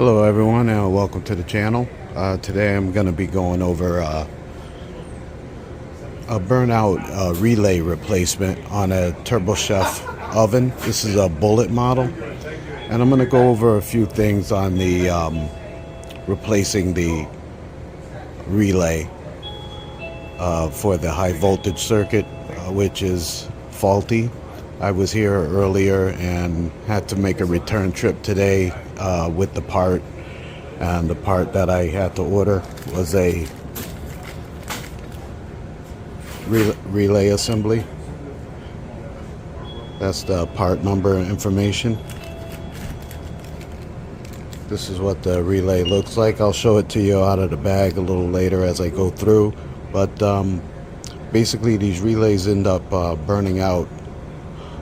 Hello everyone and welcome to the channel. Today I'm going to be going over a burnout relay replacement on a TurboChef oven. This is a bullet model, and I'm going to go over a few things on the replacing the relay for the high voltage circuit, which is faulty. I was here earlier and had to make a return trip today with the part, and the part that I had to order was a relay assembly. That's the part number information. This is what the relay looks like. I'll show it to you out of the bag a little later as I go through, but basically these relays end up burning out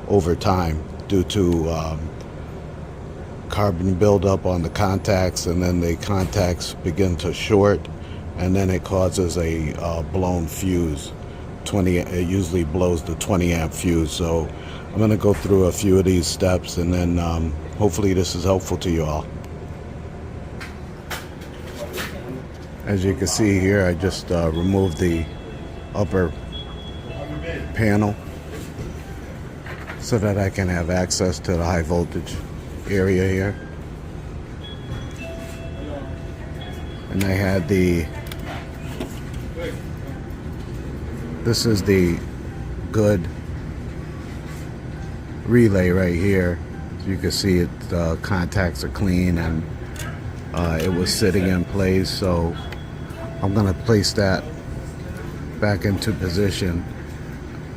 over time due to carbon buildup on the contacts, and then the contacts begin to short, and then it causes a blown fuse. It usually blows the 20 amp fuse. So I'm going to go through a few of these steps, and then hopefully this is helpful to you all. As you can see here, I just removed the upper panel so that I can have access to the high voltage area here. And I had this is the good relay right here. So you can see it, the contacts are clean, and it was sitting in place. So I'm going to place that back into position.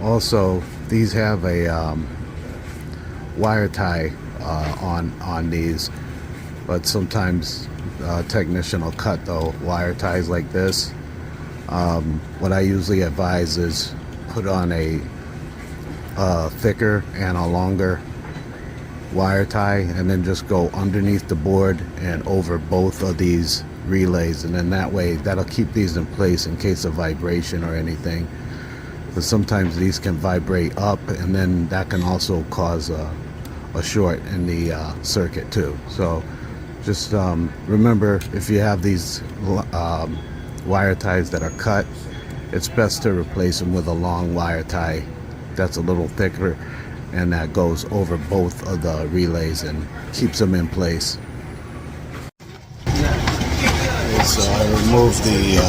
Also, these have a wire tie on these, but sometimes technician will cut the wire ties like this. What I usually advise is put on a thicker and a longer wire tie, and then just go underneath the board and over both of these relays, and then that way that'll keep these in place in case of vibration or anything. But sometimes these can vibrate up, and then that can also cause a short in the circuit too. So just remember, if you have these wire ties that are cut, it's best to replace them with a long wire tie that's a little thicker, and that goes over both of the relays and keeps them in place. Okay, so I removed the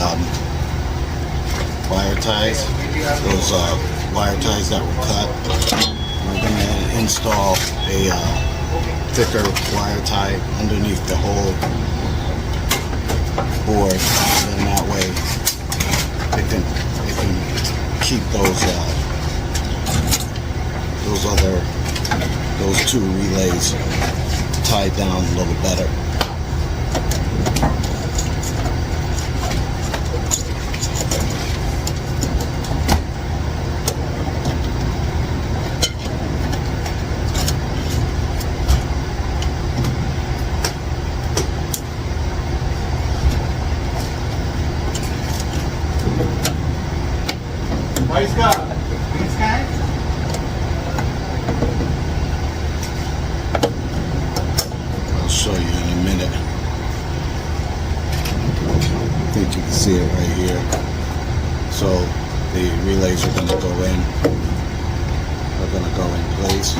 wire ties, those wire ties that were cut. We're going to install a thicker wire tie underneath the whole board, and then that way it can keep those two relays tied down a little better. I'll show you in a minute. I think you can see it right here. So the relays are going to go in. They're going to go in place.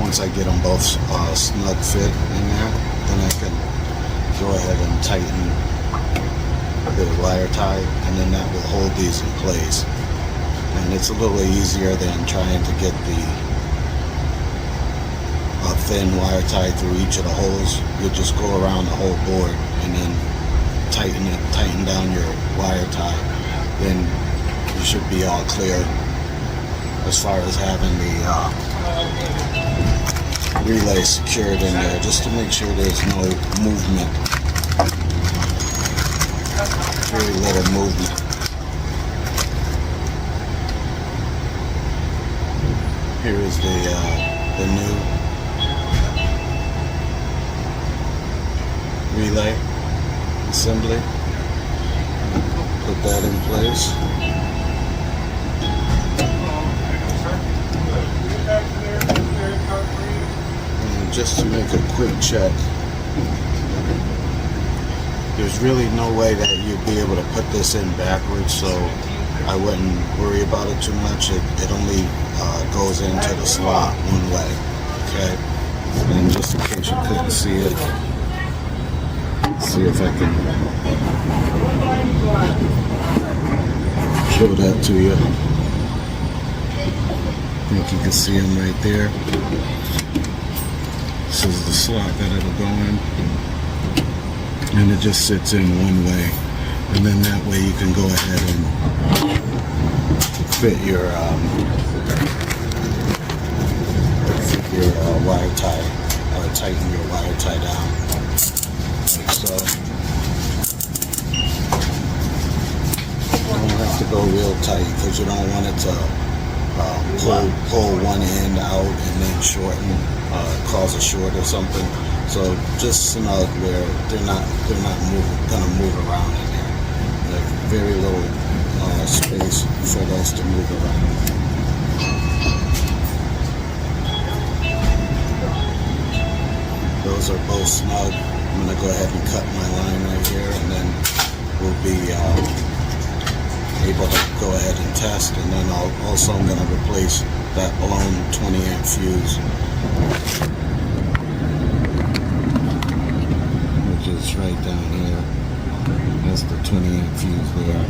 Once I get them both snug fit in there, then I can go ahead and tighten the wire tie, and then that will hold these in place. And it's a little easier than trying to get the thin wire tie through each of the holes. You just go around the whole board and then tighten down your wire tie. Then you should be all clear as far as having the relay secured in there, just to make sure there's no movement. Very little movement. Here is the new relay assembly. Put that in place. just to make a quick check. There's really no way that you'd be able to put this in backwards, so I wouldn't worry about it too much. It only goes into the slot one way, okay? And just in case you couldn't see it, see if I can show that to you. I think you can see them right there. This is the slot that it'll go in, and it just sits in one way, and then that way you can go ahead and fit your wire tie, or tighten your wire tie down like so. You don't have to go real tight because you don't want it to pull one end out and then shorten, cause a short or something. So just snug where they're not gonna move around in there. Like very little space for those to move around. Those are both snug. I'm gonna go ahead and cut my line right here, and then we'll be able to go ahead and test. And then also I'm going to replace that blown 20 amp fuse, which is right down here. That's the 20 amp fuse there.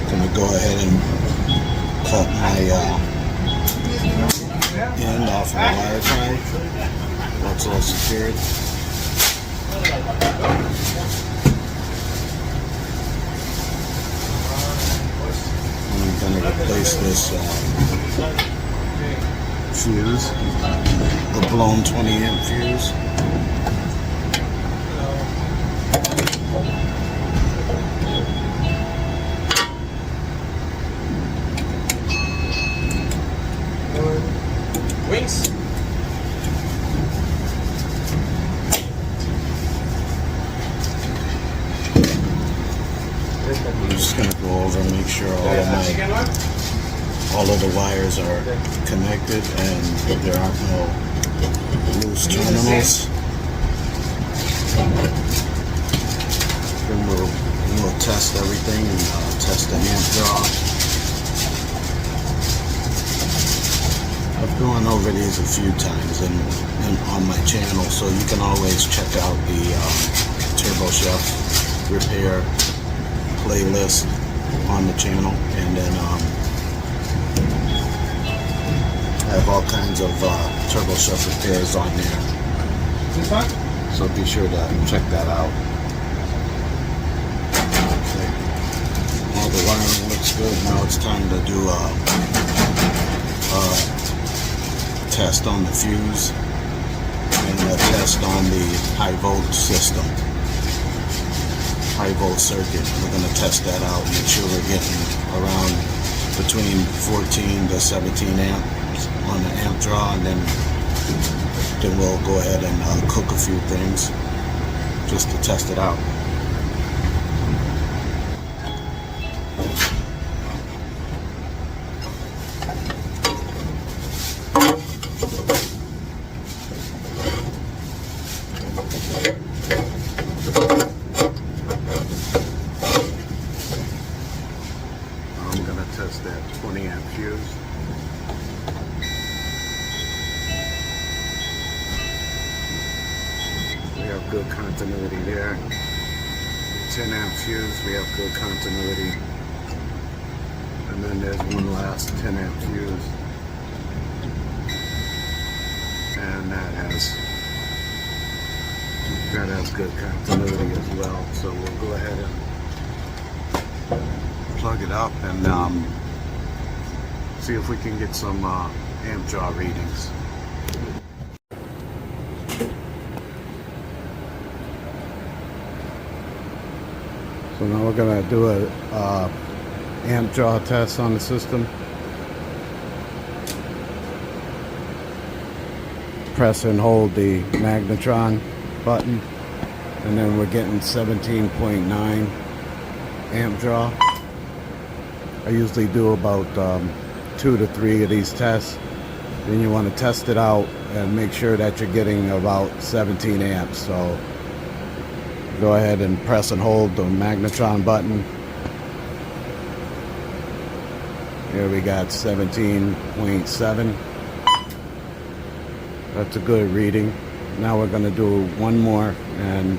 I'm going to go ahead and cut my end off of the wire tie. That's all secured. I'm going to replace this fuse, the blown 20 amp fuse. Wings. I'm just going to go over and make sure all of the wires are connected and there aren't no loose terminals. Then we'll test everything and test the amp draw. I've gone over these a few times and on my channel, so you can always check out the TurboChef repair playlist on the channel, and then I have all kinds of TurboChef repairs on there. So be sure to check that out. Okay. All the wiring looks good. Now it's time to do a test on the fuse and a test on the high volt system, high volt circuit. We're going to test that out, make sure we're getting around between 14 to 17 amps on the amp draw, and then we'll go ahead and cook a few things just to test it out. I'm going to test that 20 amp fuse. We have good continuity there. 10 amp fuse, we have good continuity. And then there's one last 10 amp fuse. And that has good continuity as well. So we'll go ahead and plug it up and see if we can get some amp draw readings. So now we're going to do a amp draw test on the system. Press and hold the magnetron button and then we're getting 17.9 amp draw. I usually do about 2 to 3 of these tests. Then you want to test it out and make sure that you're getting about 17 amps. So go ahead and press and hold the magnetron button. Here we got 17.7. That's a good reading. Now we're going to do one more, and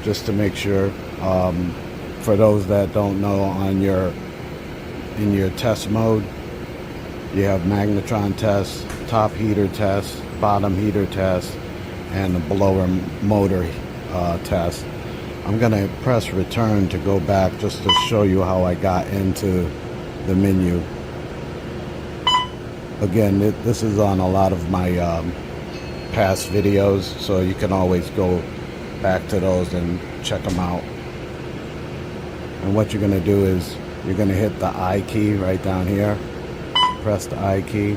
just to make sure, for those that don't know, in your test mode, you have magnetron test, top heater test, bottom heater test, and the blower motor test. I'm going to press return to go back just to show you how I got into the menu. Again, this is on a lot of my past videos, so you can always go back to those and check them out. And what you're going to do is you're going to hit the I key right down here. Press the I key,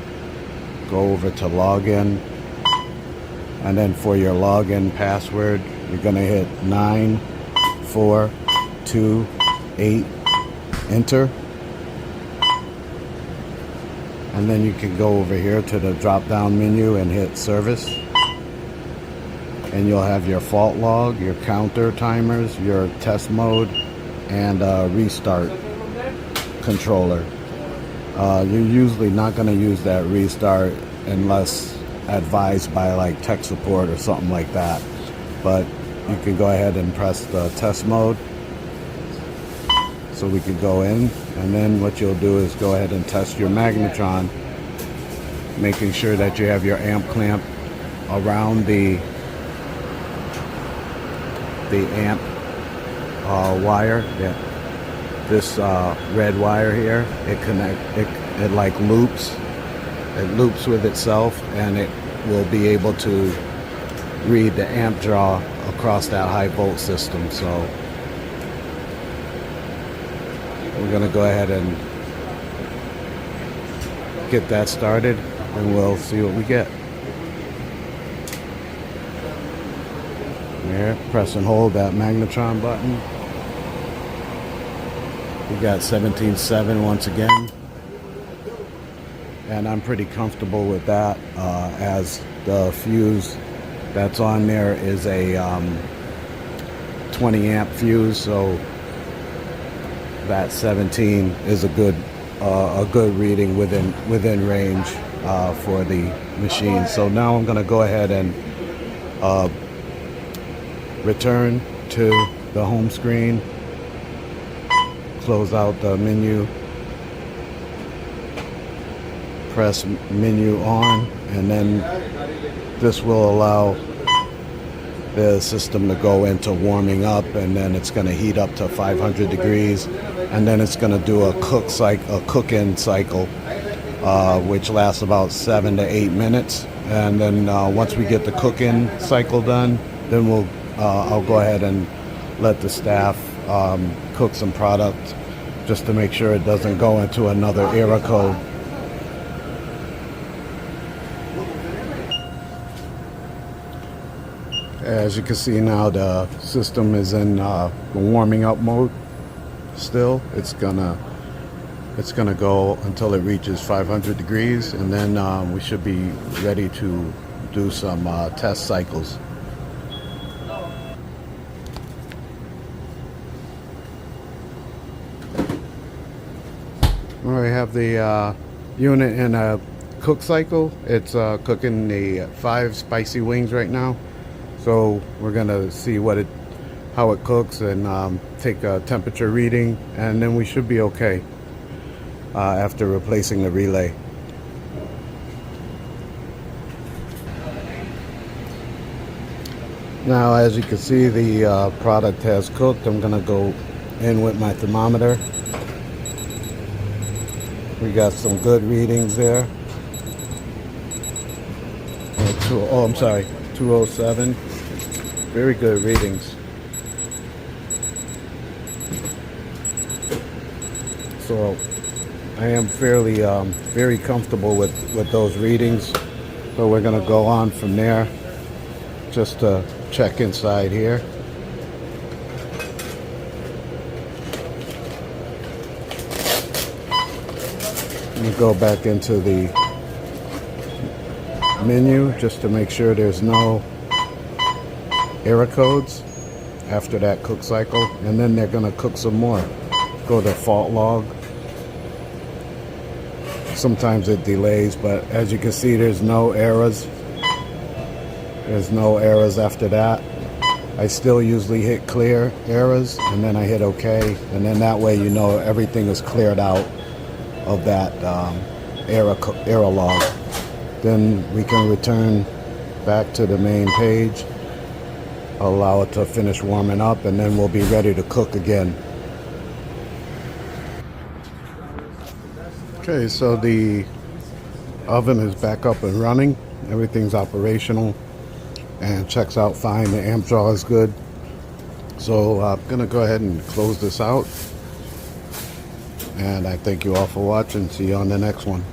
go over to login, and then for your login password, you're going to hit 9428, enter. And then you can go over here to the drop down menu and hit service, and you'll have your fault log, your counter timers, your test mode, and restart controller. You're usually not going to use that restart unless advised by like tech support or something like that, but you can go ahead and press the test mode so we can go in. And then what you'll do is go ahead and test your magnetron, making sure that you have your amp clamp around the amp wire. Yeah. This red wire here, it like loops. It loops with itself, and it will be able to read the amp draw across that high volt system. So we're going to go ahead and get that started, and we'll see what we get. There, press and hold that magnetron button. We got 17.7 once again, and I'm pretty comfortable with that, as the fuse that's on there is a 20 amp fuse, so that 17 is a good reading within range for the machine. So now I'm going to go ahead and return to the home screen, close out the menu, press menu on, and then this will allow the system to go into warming up, and then it's going to heat up to 500 degrees, and then it's going to do a cook-in cycle, which lasts about 7 to 8 minutes. And then once we get the cook-in cycle done, then I'll go ahead and let the staff cook some product just to make sure it doesn't go into another error code. As you can see now, the system is in warming up mode still. It's gonna go until it reaches 500 degrees, and then we should be ready to do some test cycles. I have the unit in a cook cycle. It's cooking the 5 spicy wings right now. So we're gonna see how it cooks, and take a temperature reading, and then we should be okay after replacing the relay. Now, as you can see, the product has cooked. I'm gonna go in with my thermometer. We got some good readings there. Oh, I'm sorry, 207. Very good readings. So I am fairly very comfortable with those readings. So we're gonna go on from there just to check inside here. Let me go back into the menu just to make sure there's no error codes after that cook cycle, and then they're going to cook some more. Go to fault log. Sometimes it delays, but as you can see, there's no errors. There's no errors after that. I still usually hit clear errors, and then I hit OK, and then that way you know everything is cleared out of that error log. Then we can return back to the main page, allow it to finish warming up, and then we'll be ready to cook again. Okay, so the oven is back up and running. Everything's operational and checks out fine. The amp draw is good. So I'm gonna go ahead and close this out. And I thank you all for watching. See you on the next one.